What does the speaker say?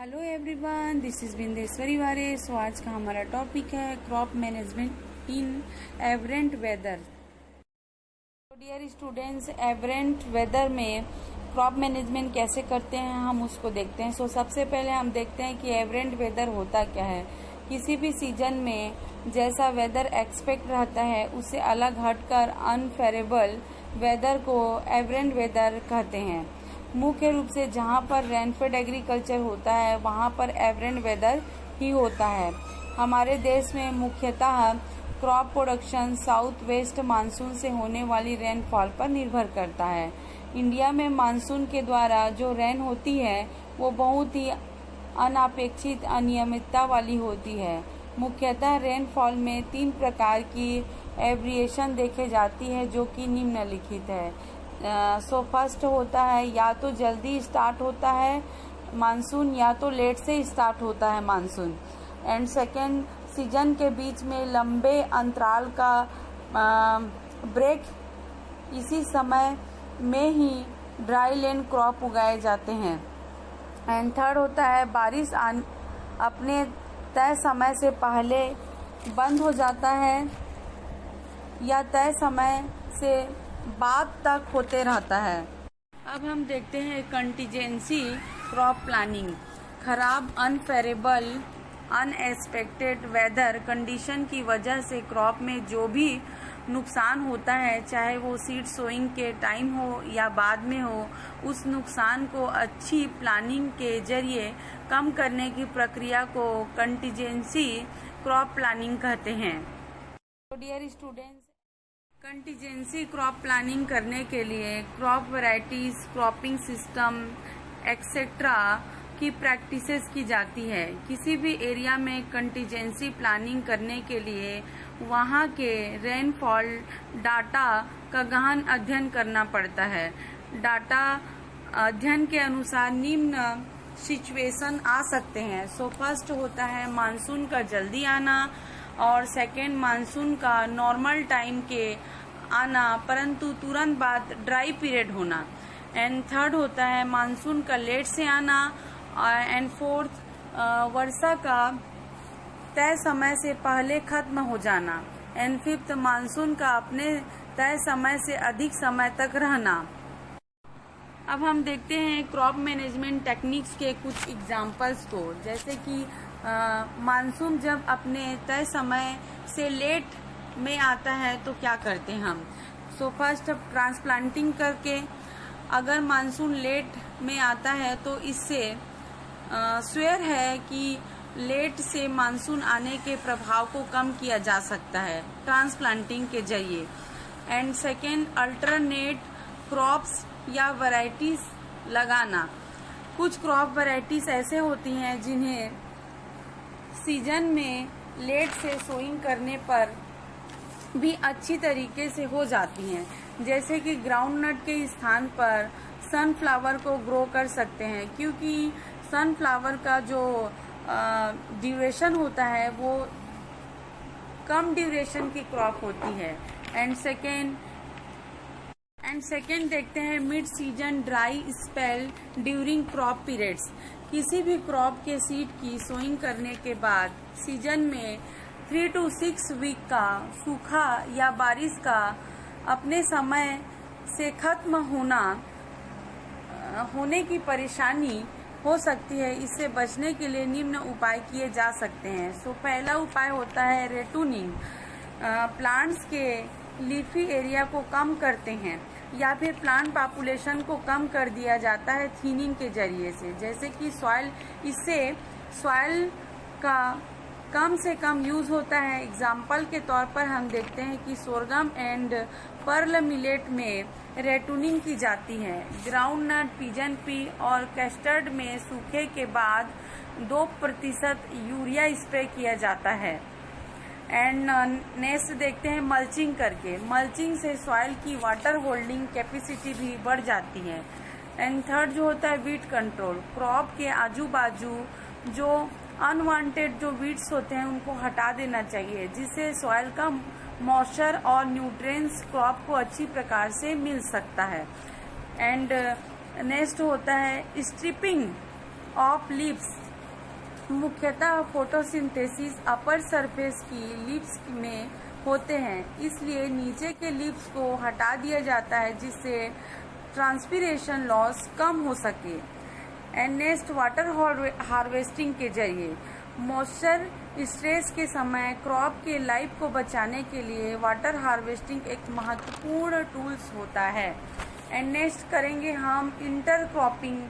Hello everyone, this is Bindeshwari वारे। सो आज का हमारा टॉपिक है क्रॉप मैनेजमेंट इन एवरेंट वेदर। तो डियर स्टूडेंट्स, एवरेंट वेदर में क्रॉप मैनेजमेंट कैसे करते हैं हम उसको देखते हैं। सबसे पहले हम देखते हैं कि एवरेंट वेदर होता क्या है। किसी भी सीजन में जैसा वेदर एक्सपेक्ट रहता है उससे अलग हटकर अनफेवरेबल वेदर को एवरेंट वेदर कहते हैं। मुख्य रूप से जहाँ पर रेनफेड एग्रीकल्चर होता है वहाँ पर एवरेंट वेदर ही होता है। हमारे देश में मुख्यतः crop production south west monsoon से होने वाली रेनफॉल पर निर्भर करता है। इंडिया में मानसून के द्वारा जो रेन होती है वो बहुत ही अनापेक्षित अनियमितता वाली होती है। मुख्यतः रेनफॉल में 3 प्रकार की एवरिएशन देखे जाती है जो कि निम्नलिखित है। फर्स्ट होता है या तो जल्दी स्टार्ट होता है मानसून या तो लेट से स्टार्ट होता है मानसून। एंड सेकेंड, सीजन के बीच में लंबे अंतराल का ब्रेक, इसी समय में ही ड्राई लैंड क्रॉप उगाए जाते हैं। एंड थर्ड होता है बारिश अपने तय समय से पहले बंद हो जाता है या तय समय से बाद तक होते रहता है। अब हम देखते हैं कंटीजेंसी क्रॉप प्लानिंग। खराब, अनफेवरेबल, अनएक्सपेक्टेड वेदर कंडीशन की वजह से क्रॉप में जो भी नुकसान होता है, चाहे वो सीड सोइंग के टाइम हो या बाद में हो, उस नुकसान को अच्छी प्लानिंग के जरिए कम करने की प्रक्रिया को कंटीजेंसी क्रॉप प्लानिंग कहते हैं। तो dear students, contingency crop planning करने के लिए crop varieties, cropping system etcetera की प्रैक्टिसेस की जाती है। किसी भी एरिया में कंटीजेंसी प्लानिंग करने के लिए वहाँ के रेनफॉल डाटा का गहन अध्ययन करना पड़ता है। डाटा अध्ययन के अनुसार निम्न सिचुएशन आ सकते हैं। फर्स्ट होता है मानसून का जल्दी आना, और सेकेंड मानसून का नॉर्मल टाइम के आना परंतु तुरंत बाद ड्राई पीरियड होना। एंड थर्ड होता है मानसून का लेट से आना। एंड फोर्थ, वर्षा का तय समय से पहले खत्म हो जाना। एंड फिफ्थ, मानसून का अपने तय समय से अधिक समय तक रहना। अब हम देखते हैं क्रॉप मैनेजमेंट टेक्निक्स के कुछ एग्जाम्पल्स को। जैसे कि मानसून जब अपने तय समय से लेट में आता है तो क्या करते हैं हम। फर्स्ट, ट्रांसप्लांटिंग करके, अगर मानसून लेट में आता है तो इससे श्योर है कि लेट से मानसून आने के प्रभाव को कम किया जा सकता है ट्रांसप्लांटिंग के जरिए। एंड सेकेंड, अल्टरनेट क्रॉप्स या वैरायटीज लगाना। कुछ क्रॉप वैरायटीज ऐसे होती हैं जिन्हें सीजन में लेट से सोइंग करने पर भी अच्छी तरीके से हो जाती हैं। जैसे कि ग्राउंडनट के स्थान पर सनफ्लावर को ग्रो कर सकते हैं, क्योंकि सनफ्लावर का जो ड्यूरेशन होता है वो कम ड्यूरेशन की क्रॉप होती है। एंड सेकेंड देखते हैं mid season dry spell during crop periods. किसी भी क्रॉप के सीड की सोइंग करने के बाद सीजन में 3 to 6 वीक का सूखा या बारिश का अपने समय से खत्म होने की परेशानी हो सकती है। इससे बचने के लिए निम्न उपाय किए जा सकते हैं। पहला उपाय होता है रेटूनिंग। प्लांट्स के लीफी एरिया को कम करते हैं या फिर प्लांट पॉपुलेशन को कम कर दिया जाता है थीनिंग के जरिए से। जैसे कि इससे सॉइल का कम से कम यूज होता है। एग्जाम्पल के तौर पर हम देखते हैं कि सोरगम एंड पर्ल मिलेट में रेटूनिंग की जाती है। ग्राउंडनट, पिजन पी और कस्टर्ड में सूखे के बाद 2% यूरिया स्प्रे किया जाता है। एंड नेक्स्ट देखते हैं मल्चिंग करके। मल्चिंग से सॉइल की वाटर होल्डिंग कैपेसिटी भी बढ़ जाती है। एंड थर्ड जो होता है वीड कंट्रोल। क्रॉप के आजू बाजू जो अनवांटेड जो वीड्स होते हैं उनको हटा देना चाहिए, जिससे सॉइल का मॉइस्चर और न्यूट्रिएंट्स क्रॉप को अच्छी प्रकार से मिल सकता है। एंड नेक्स्ट होता है स्ट्रिपिंग ऑफ लीव्स। मुख्यतः फोटोसिंथेसिस अपर सरफेस की लीव्स में होते हैं, इसलिए नीचे के लीव्स को हटा दिया जाता है जिससे ट्रांसपीरेशन लॉस कम हो सके। एंड नेक्स्ट, वाटर हार्वेस्टिंग के जरिए मॉइस्चर स्ट्रेस के समय क्रॉप के लाइफ को बचाने के लिए वाटर हार्वेस्टिंग एक महत्वपूर्ण टूल्स होता है। एंड नेक्स्ट करेंगे हम इंटर क्रॉपिंग